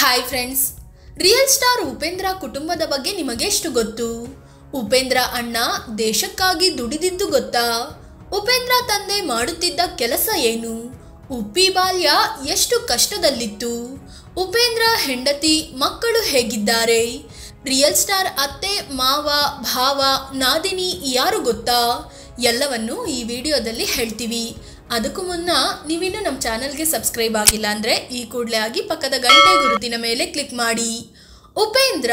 Hi friends, real star Upendra ಕುಟುಂಬದ ಬಗ್ಗೆ ನಿಮಗೆ ಎಷ್ಟು ಗೊತ್ತು? ಉಪೇಂದ್ರ ಅಣ್ಣ ದೇಶಕ್ಕಾಗಿ ದುಡಿದಿದ್ದು ಗೊತ್ತಾ? ಉಪೇಂದ್ರ ತಂದೆ ಮಾಡುತ್ತಿದ್ದ ಕೆಲಸ ಏನು? ಉಪ್ಪಿ ಬಾಲ್ಯ ಎಷ್ಟು ಕಷ್ಟದಲ್ಲಿತ್ತು? ಉಪೇಂದ್ರ ಹೆಂಡತಿ ಮಕ್ಕಳು ಹೇಗಿದ್ದಾರೆ? ರಿಯಲ್ ಸ್ಟಾರ್ ಅತ್ತೆ, ಮಾವ, ಭಾವ, ನಾದಿನಿ ಯಾರು ಗೊತ್ತಾ? ಎಲ್ಲವನ್ನು ಈ ವಿಡಿಯೋದಲ್ಲಿ ಹೇಳ್ತೀವಿ. ಅದಕ್ಕೂ ಮುನ್ನ ನೀವಿನ್ನೂ ನಮ್ಮ ಚಾನಲ್ಗೆ ಸಬ್ಸ್ಕ್ರೈಬ್ ಆಗಿಲ್ಲ ಅಂದರೆ ಈ ಕೂಡಲೇ ಆಗಿ ಪಕ್ಕದ ಗಂಟೆ ಗುರುತಿನ ಮೇಲೆ ಕ್ಲಿಕ್ ಮಾಡಿ. ಉಪೇಂದ್ರ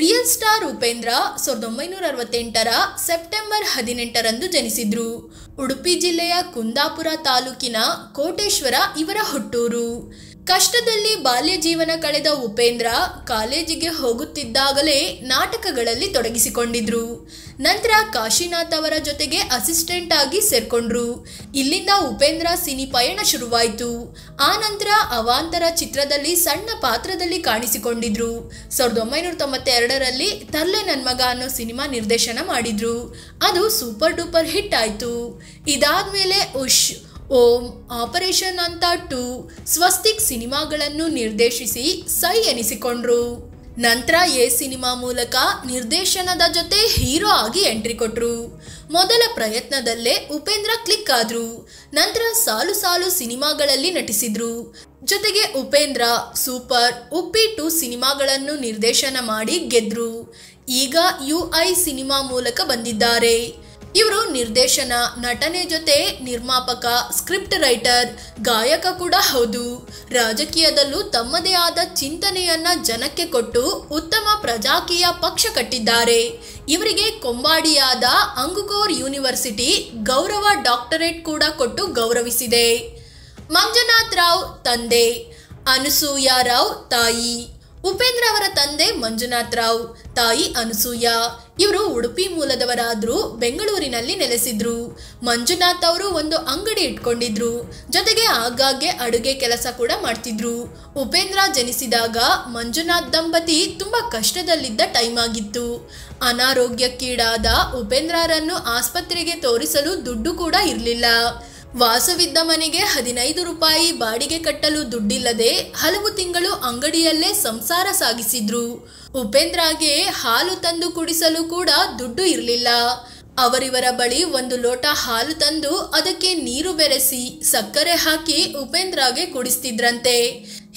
ರಿಯಲ್ ಸ್ಟಾರ್ ಉಪೇಂದ್ರ 1968ರ ಸೆಪ್ಟೆಂಬರ್ 18ರಂದು ಜನಿಸಿದ್ರು. ಉಡುಪಿ ಜಿಲ್ಲೆಯ ಕುಂದಾಪುರ ತಾಲೂಕಿನ ಕೋಟೇಶ್ವರ ಇವರ ಹುಟ್ಟೂರು. ಕಷ್ಟದಲ್ಲಿ ಬಾಲ್ಯ ಜೀವನ ಕಳೆದ ಉಪೇಂದ್ರ ಕಾಲೇಜಿಗೆ ಹೋಗುತ್ತಿದ್ದಾಗಲೇ ನಾಟಕಗಳಲ್ಲಿ ತೊಡಗಿಸಿಕೊಂಡಿದ್ರು. ನಂತರ ಕಾಶಿನಾಥ್ ಅವರ ಜೊತೆಗೆ ಅಸಿಸ್ಟೆಂಟ್ ಆಗಿ ಸೇರ್ಕೊಂಡ್ರು. ಇಲ್ಲಿಂದ ಉಪೇಂದ್ರ ಸಿನಿ ಪಯಣ ಶುರುವಾಯಿತು. ಆ ನಂತರ ಅವಾಂತರ ಚಿತ್ರದಲ್ಲಿ ಸಣ್ಣ ಪಾತ್ರದಲ್ಲಿ ಕಾಣಿಸಿಕೊಂಡಿದ್ರು. 1992ರಲ್ಲಿ ತರ್ಲೆ ನನ್ ಮಗ ಅನ್ನೋ ಸಿನಿಮಾ ನಿರ್ದೇಶನ ಮಾಡಿದ್ರು. ಅದು ಸೂಪರ್ ಡೂಪರ್ ಹಿಟ್ ಆಯಿತು. ಇದಾದ್ಮೇಲೆ ಉಶ್, ಓಂ, ಆಪರೇಷನ್ ಅಂತ 2, ಸ್ವಸ್ತಿಕ್ ಸಿನಿಮಾಗಳನ್ನು ನಿರ್ದೇಶಿಸಿ ಸೈ ಎನಿಸಿಕೊಂಡ್ರು. ನಂತರ ಎ ಸಿನಿಮಾ ಮೂಲಕ ನಿರ್ದೇಶನದ ಜೊತೆ ಹೀರೋ ಆಗಿ ಎಂಟ್ರಿ ಕೊಟ್ರು. ಮೊದಲ ಪ್ರಯತ್ನದಲ್ಲೇ ಉಪೇಂದ್ರ ಕ್ಲಿಕ್ ಆದ್ರು. ನಂತರ ಸಾಲು ಸಾಲು ಸಿನಿಮಾಗಳಲ್ಲಿ ನಟಿಸಿದ್ರು. ಜೊತೆಗೆ ಉಪೇಂದ್ರ ಸೂಪರ್, ಉಪ್ಪಿ 2 ಸಿನಿಮಾಗಳನ್ನು ನಿರ್ದೇಶನ ಮಾಡಿ ಗೆದ್ರು. ಈಗ UI ಸಿನಿಮಾ ಮೂಲಕ ಬಂದಿದ್ದಾರೆ. ಇವರು ನಿರ್ದೇಶನ, ನಟನೆ ಜೊತೆ ನಿರ್ಮಾಪಕ, ಸ್ಕ್ರಿಪ್ಟ್ ರೈಟರ್, ಗಾಯಕ ಕೂಡ ಹೌದು. ರಾಜಕೀಯದಲ್ಲೂ ತಮ್ಮದೇ ಆದ ಚಿಂತನೆಯನ್ನ ಜನಕ್ಕೆ ಕೊಟ್ಟು ಉತ್ತಮ ಪ್ರಜಾಕೀಯ ಪಕ್ಷ ಕಟ್ಟಿದ್ದಾರೆ. ಇವರಿಗೆ ಕೊಂಬಾಡಿಯಾದ ಅಂಗುಕೋರ್ ಯೂನಿವರ್ಸಿಟಿ ಗೌರವ ಡಾಕ್ಟರೇಟ್ ಕೂಡ ಕೊಟ್ಟು ಗೌರವಿಸಿದೆ. ಮಂಜುನಾಥ್ ರಾವ್ ತಂದೆ, ಅನಸೂಯ ರಾವ್ ತಾಯಿ. ಉಪೇಂದ್ರ ಅವರ ತಂದೆ ಮಂಜುನಾಥ್ ರಾವ್, ತಾಯಿ ಅನಸೂಯ. ಇವರು ಉಡುಪಿ ಮೂಲದವರಾದ್ರೂ ಬೆಂಗಳೂರಿನಲ್ಲಿ ನೆಲೆಸಿದ್ರು. ಮಂಜುನಾಥ್ ಅವರು ಒಂದು ಅಂಗಡಿ ಇಟ್ಕೊಂಡಿದ್ರು. ಜೊತೆಗೆ ಆಗಾಗ್ಗೆ ಅಡುಗೆ ಕೆಲಸ ಕೂಡ ಮಾಡ್ತಿದ್ರು. ಉಪೇಂದ್ರ ಜನಿಸಿದಾಗ ಮಂಜುನಾಥ್ ದಂಪತಿ ತುಂಬಾ ಕಷ್ಟದಲ್ಲಿದ್ದ ಟೈಮ್ ಆಗಿತ್ತು. ಅನಾರೋಗ್ಯಕ್ಕೀಡಾದ ಉಪೇಂದ್ರರನ್ನು ಆಸ್ಪತ್ರೆಗೆ ತೋರಿಸಲು ದುಡ್ಡು ಕೂಡ ಇರಲಿಲ್ಲ. ವಾಸವಿದ್ದ ಮನೆಗೆ 15 ರೂಪಾಯಿ ಬಾಡಿಗೆ ಕಟ್ಟಲು ದುಡ್ಡಿಲ್ಲದೆ ಹಲವು ತಿಂಗಳು ಅಂಗಡಿಯಲ್ಲೇ ಸಂಸಾರ ಸಾಗಿಸಿದ್ರು. ಉಪೇಂದ್ರಗೆ ಹಾಲು ತಂದು ಕುಡಿಸಲು ಕೂಡ ದುಡ್ಡು ಇರಲಿಲ್ಲ. ಅವರಿವರ ಬಳಿ 1 ಲೋಟ ಹಾಲು ತಂದು ಅದಕ್ಕೆ ನೀರು ಬೆರೆಸಿ ಸಕ್ಕರೆ ಹಾಕಿ ಉಪೇಂದ್ರಗೆ ಕುಡಿಸ್ತಿದ್ರಂತೆ.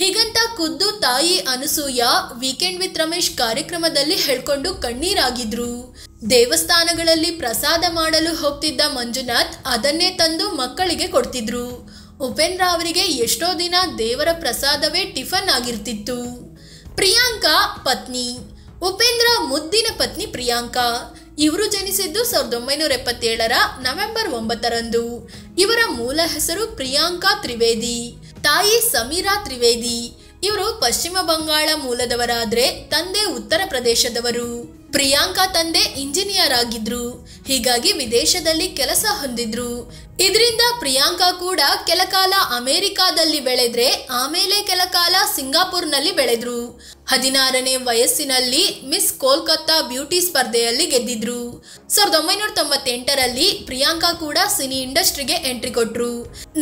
ಹೀಗಂತ ಖುದ್ದು ತಾಯಿ ಅನಸೂಯ ವೀಕೆಂಡ್ ವಿತ್ ರಮೇಶ್ ಕಾರ್ಯಕ್ರಮದಲ್ಲಿ ಹೇಳ್ಕೊಂಡು ಕಣ್ಣೀರಾಗಿದ್ರು. ದೇವಸ್ಥಾನಗಳಲ್ಲಿ ಪ್ರಸಾದ ಮಾಡಲು ಹೋಗ್ತಿದ್ದ ಮಂಜುನಾಥ್ ಅದನ್ನೇ ತಂದು ಮಕ್ಕಳಿಗೆ ಕೊಡ್ತಿದ್ರು. ಉಪೇಂದ್ರ ಅವರಿಗೆ ಎಷ್ಟೋ ದಿನ ದೇವರ ಪ್ರಸಾದವೇ ಟಿಫನ್ ಆಗಿರ್ತಿತ್ತು. ಪ್ರಿಯಾಂಕಾ ಪತ್ನಿ. ಉಪೇಂದ್ರ ಮುದ್ದಿನ ಪತ್ನಿ ಪ್ರಿಯಾಂಕಾ. ಇವರು ಜನಿಸಿದ್ದು 1977ರ ನವೆಂಬರ್ 9ರಂದು. ಇವರ ಮೂಲ ಹೆಸರು ಪ್ರಿಯಾಂಕಾ ತ್ರಿವೇದಿ. ತಾಯಿ ಸಮೀರಾ ತ್ರಿವೇದಿ. ಇವರು ಪಶ್ಚಿಮ ಬಂಗಾಳ ಮೂಲದವರಾದ್ರೆ ತಂದೆ ಉತ್ತರ ಪ್ರದೇಶದವರು. ಪ್ರಿಯಾಂಕಾ ತಂದೆ ಇಂಜಿನಿಯರ್ ಆಗಿದ್ರು. ಹೀಗಾಗಿ ವಿದೇಶದಲ್ಲಿ ಕೆಲಸ ಹೊಂದಿದ್ರು. ಇದರಿಂದ ಪ್ರಿಯಾಂಕಾ ಕೂಡ ಕೆಲಕಾಲ ಅಮೆರಿಕಾದಲ್ಲಿ ಬೆಳೆದ್ರೆ ಆಮೇಲೆ ಕೆಲಕಾಲ ಸಿಂಗಾಪುರ್ನಲ್ಲಿ ಬೆಳೆದ್ರು. 16ನೇ ವಯಸ್ಸಿನಲ್ಲಿ ಮಿಸ್ ಕೋಲ್ಕತ್ತಾ ಬ್ಯೂಟಿ ಸ್ಪರ್ಧೆಯಲ್ಲಿ ಗೆದ್ದಿದ್ರು. 1998ರಲ್ಲಿ ಪ್ರಿಯಾಂಕಾ ಕೂಡ ಸಿನಿ ಇಂಡಸ್ಟ್ರಿಗೆ ಎಂಟ್ರಿ ಕೊಟ್ರು.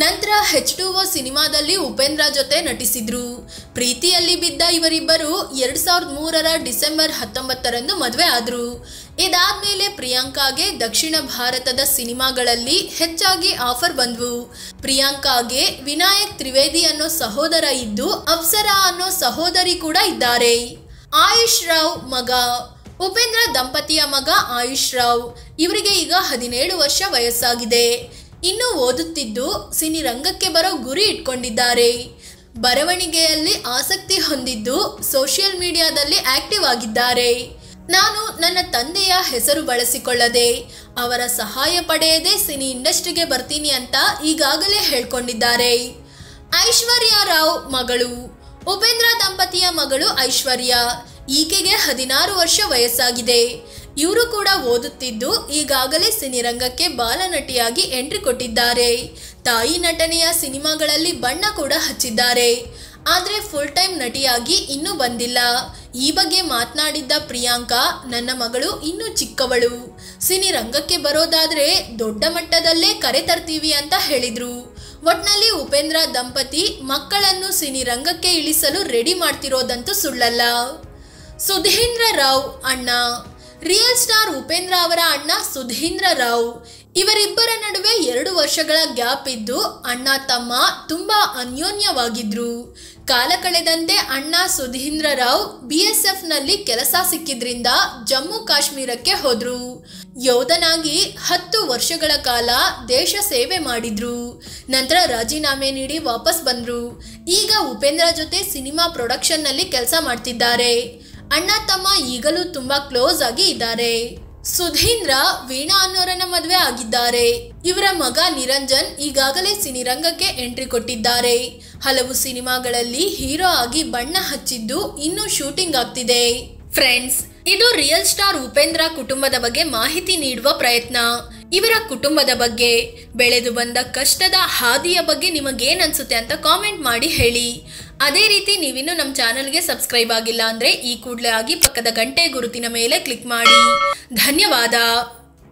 ನಂತರ H2O ಸಿನಿಮಾದಲ್ಲಿ ಉಪೇಂದ್ರ ಜೊತೆ ನಟಿಸಿದ್ರು. ಪ್ರೀತಿಯಲ್ಲಿ ಬಿದ್ದ ಇವರಿಬ್ಬರು 2003ರ ಡಿಸೆಂಬರ್ 19ರಂದು ಮದುವೆ ಆದ್ರು. ಇದಾದ್ಮೇಲೆ ಪ್ರಿಯಾಂಕಾಗೆ ದಕ್ಷಿಣ ಭಾರತದ ಸಿನಿಮಾಗಳಲ್ಲಿ ಹೆಚ್ಚಾಗಿ ಆಫರ್ ಬಂದ್ವು. ಪ್ರಿಯಾಂಕಾಗೆ ವಿನಾಯಕ್ ತ್ರಿವೇದಿ ಅನ್ನೋ ಸಹೋದರ ಇದ್ದು ಅಪ್ಸರಾ ಅನ್ನೋ ಸಹೋದರಿ ಕೂಡ ಇದ್ದಾರೆ. ಆಯುಷ್ ರಾವ್ ಮಗ. ಉಪೇಂದ್ರ ದಂಪತಿಯ ಮಗ ಆಯುಷ್ ರಾವ್. ಇವರಿಗೆ ಈಗ 17 ವರ್ಷ ವಯಸ್ಸಾಗಿದೆ. ಇನ್ನು ಓದುತ್ತಿದ್ದು ಸಿನಿ ರಂಗಕ್ಕೆ ಬರೋ ಗುರಿ ಇಟ್ಕೊಂಡಿದ್ದಾರೆ. ಬರವಣಿಗೆಯಲ್ಲಿ ಆಸಕ್ತಿ ಹೊಂದಿದ್ದು ಸೋಷಿಯಲ್ ಮೀಡಿಯಾದಲ್ಲಿ ಆಕ್ಟಿವ್ ಆಗಿದ್ದಾರೆ. ನಾನು ನನ್ನ ತಂದೆಯ ಹೆಸರು ಬಳಸಿಕೊಳ್ಳದೆ ಅವರ ಸಹಾಯ ಪಡೆಯದೆ ಸಿನಿ ಇಂಡಸ್ಟ್ರಿಗೆ ಬರ್ತೀನಿ ಅಂತ ಈಗಾಗಲೇ ಹೇಳ್ಕೊಂಡಿದ್ದಾರೆ. ಐಶ್ವರ್ಯ ರಾವ್ ಮಗಳು. ಉಪೇಂದ್ರ ದಂಪತಿಯ ಮಗಳು ಐಶ್ವರ್ಯ. ಈಕೆಗೆ 16 ವರ್ಷ ವಯಸ್ಸಾಗಿದೆ. ಇವರು ಕೂಡ ಓದುತ್ತಿದ್ದು ಈಗಾಗಲೇ ಸಿನಿರಂಗಕ್ಕೆ ಬಾಲನಟಿಯಾಗಿ ಎಂಟ್ರಿ ಕೊಟ್ಟಿದ್ದಾರೆ. ತಾಯಿ ನಟನೆಯ ಸಿನಿಮಾಗಳಲ್ಲಿ ಬಣ್ಣ ಕೂಡ ಹಚ್ಚಿದ್ದಾರೆ. ಆದರೆ ಫುಲ್ ಟೈಮ್ ನಟಿಯಾಗಿ ಇನ್ನೂ ಬಂದಿಲ್ಲ. ಈ ಬಗ್ಗೆ ಮಾತನಾಡಿದ್ದ ಪ್ರಿಯಾಂಕಾ, ನನ್ನ ಮಗಳು ಇನ್ನೂ ಚಿಕ್ಕವಳು, ಸಿನಿ ರಂಗಕ್ಕೆ ಬರೋದಾದ್ರೆ ದೊಡ್ಡ ಮಟ್ಟದಲ್ಲೇ ಕರೆ ತರ್ತೀವಿ ಅಂತ ಹೇಳಿದ್ರು. ಒಟ್ನಲ್ಲಿ ಉಪೇಂದ್ರ ದಂಪತಿ ಮಕ್ಕಳನ್ನು ಸಿನಿರಂಗಕ್ಕೆ ಇಳಿಸಲು ರೆಡಿ ಮಾಡ್ತಿರೋದಂತೂ ಸುಳ್ಳಲ್ಲ. ಸುಧೀಂದ್ರ ರಾವ್ ಅಣ್ಣ. ರಿಯಲ್ ಸ್ಟಾರ್ ಉಪೇಂದ್ರ ಅವರ ಅಣ್ಣ ಸುಧೀಂದ್ರ ರಾವ್. ಇವರಿಬ್ಬರ ನಡುವೆ 2 ವರ್ಷಗಳ ಗ್ಯಾಪ್ ಇದ್ದು ಅಣ್ಣ ತಮ್ಮ ತುಂಬಾ ಅನ್ಯೋನ್ಯವಾಗಿದ್ರು. ಕಾಲ ಕಳೆದಂತೆ ಅಣ್ಣ ಸುಧೀಂದ್ರ ರಾವ್ BSF ನಲ್ಲಿ ಕೆಲಸ ಸಿಕ್ಕಿದ್ರಿಂದ ಜಮ್ಮು ಕಾಶ್ಮೀರಕ್ಕೆ ಹೋದ್ರು. ಯೋಧನಾಗಿ 10 ವರ್ಷಗಳ ಕಾಲ ದೇಶ ಸೇವೆ ಮಾಡಿದ್ರು. ನಂತರ ರಾಜೀನಾಮೆ ನೀಡಿ ವಾಪಸ್ ಬಂದ್ರು. ಈಗ ಉಪೇಂದ್ರ ಜೊತೆ ಸಿನಿಮಾ ಪ್ರೊಡಕ್ಷನ್ ನಲ್ಲಿ ಕೆಲಸ ಮಾಡ್ತಿದ್ದಾರೆ. ಅಣ್ಣ ತಮ್ಮ ಈಗಲೂ ತುಂಬಾ ಕ್ಲೋಸ್ ಆಗಿ ಇದ್ದಾರೆ. ಸುಧೀಂದ್ರ ವೀಣಾ ಅನ್ನೋರನ್ನ ಮದುವೆ ಆಗಿದ್ದಾರೆ. ಇವರ ಮಗ ನಿರಂಜನ್ ಈಗಾಗಲೇ ಸಿನಿರಂಗಕ್ಕೆ ಎಂಟ್ರಿ ಕೊಟ್ಟಿದ್ದಾರೆ. ಹಲವು ಸಿನಿಮಾಗಳಲ್ಲಿ ಹೀರೋ ಆಗಿ ಬಣ್ಣ ಹಚ್ಚಿದ್ದು ಇನ್ನು ಶೂಟಿಂಗ್ ಆಗ್ತಿದೆ. ಫ್ರೆಂಡ್ಸ್, ಇದು ರಿಯಲ್ ಸ್ಟಾರ್ ಉಪೇಂದ್ರ ಕುಟುಂಬದ ಬಗ್ಗೆ ಮಾಹಿತಿ ನೀಡುವ ಪ್ರಯತ್ನ. ಇವರ ಕುಟುಂಬದ ಬಗ್ಗೆ, ಬೆಳೆದು ಬಂದ ಕಷ್ಟದ ಹಾದಿಯ ಬಗ್ಗೆ ನಿಮಗೇನ್ ಅನ್ಸುತ್ತೆ ಅಂತ ಕಾಮೆಂಟ್ ಮಾಡಿ ಹೇಳಿ. ಅದೇ ರೀತಿ ನೀವಿನ್ನು ನಮ್ಮ ಚಾನಲ್ಗೆ ಸಬ್ಸ್ಕ್ರೈಬ್ ಆಗಿಲ್ಲ ಅಂದ್ರೆ ಈ ಕೂಡಲೇ ಆಗಿ ಪಕ್ಕದ ಗಂಟೆ ಗುರುತಿನ ಮೇಲೆ ಕ್ಲಿಕ್ ಮಾಡಿ. ಧನ್ಯವಾದ.